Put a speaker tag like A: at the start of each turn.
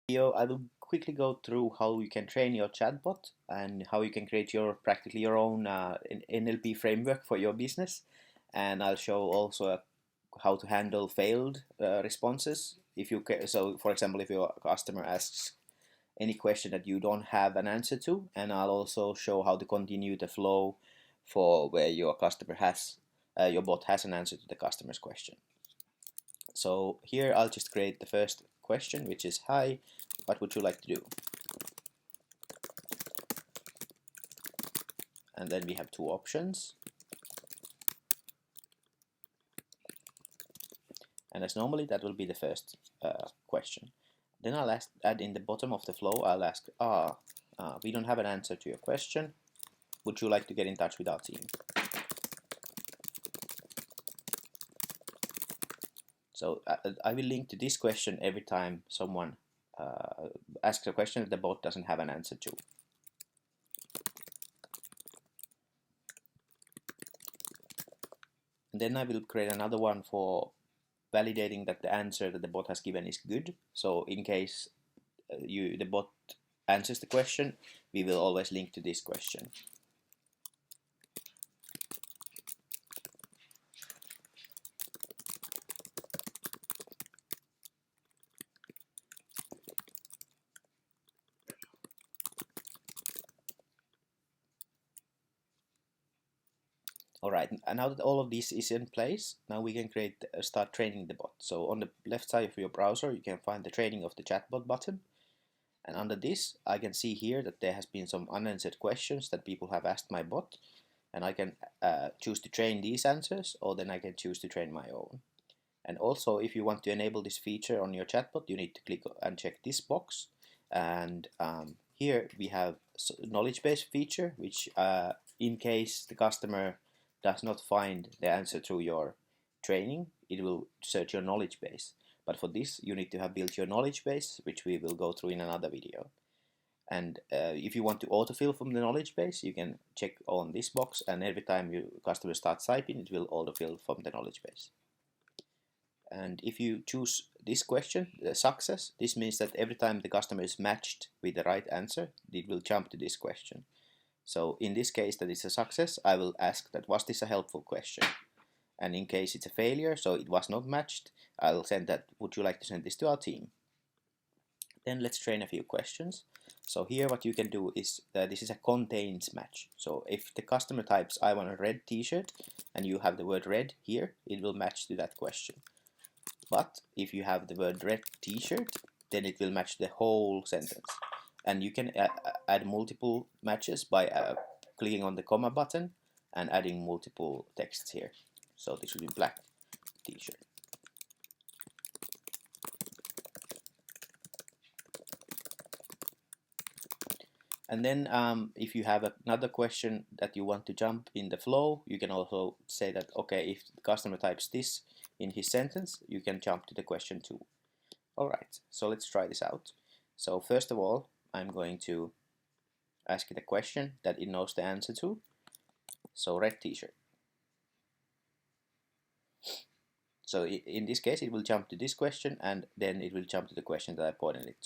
A: Video, I will quickly go through how you can train your chatbot and how you can create your practically your own NLP framework for your business. And I'll show also how to handle failed responses. If you so, for example, if your customer asks any question that you don't have an answer to, and I'll also show how to continue the flow for where your customer has your bot has an answer to the customer's question. So here I'll just create the first question, which is, hi, what would you like to do? And then we have two options. And as normally, that will be the first question. Then I'll add in the bottom of the flow, I'll ask, we don't have an answer to your question. Would you like to get in touch with our team? So I will link to this question every time someone asks a question that the bot doesn't have an answer to. And then I will create another one for validating that the answer that the bot has given is good. So in case the bot answers the question, we will always link to this question. Alright, and now that all of this is in place, now we can start training the bot. So on the left side of your browser, you can find the training of the chatbot button. And under this, I can see here that there has been some unanswered questions that people have asked my bot. And I can choose to train these answers, or then I can choose to train my own. And also, if you want to enable this feature on your chatbot, you need to click and check this box. And here we have knowledge base feature, which in case the customer does not find the answer through your training, it will search your knowledge base. But for this, you need to have built your knowledge base, which we will go through in another video. And if you want to autofill from the knowledge base, you can check on this box, and every time your customer starts typing, it will autofill from the knowledge base. And if you choose this question, the success, this means that every time the customer is matched with the right answer, it will jump to this question. So in this case that it's a success, I will ask that was this a helpful question? And in case it's a failure, so it was not matched, I'll send that, would you like to send this to our team? Then let's train a few questions. So here what you can do is, this is a contains match. So if the customer types, I want a red t-shirt, and you have the word red here, it will match to that question. But if you have the word red t-shirt, then it will match the whole sentence. And you can add multiple matches by clicking on the comma button and adding multiple texts here. So this will be black t-shirt. And then if you have another question that you want to jump in the flow, you can also say that, okay, if the customer types this in his sentence, you can jump to the question 2. Alright, so let's try this out. So first of all, I'm going to ask it a question that it knows the answer to. So red t-shirt. So in this case, it will jump to this question, and then it will jump to the question that I pointed it to.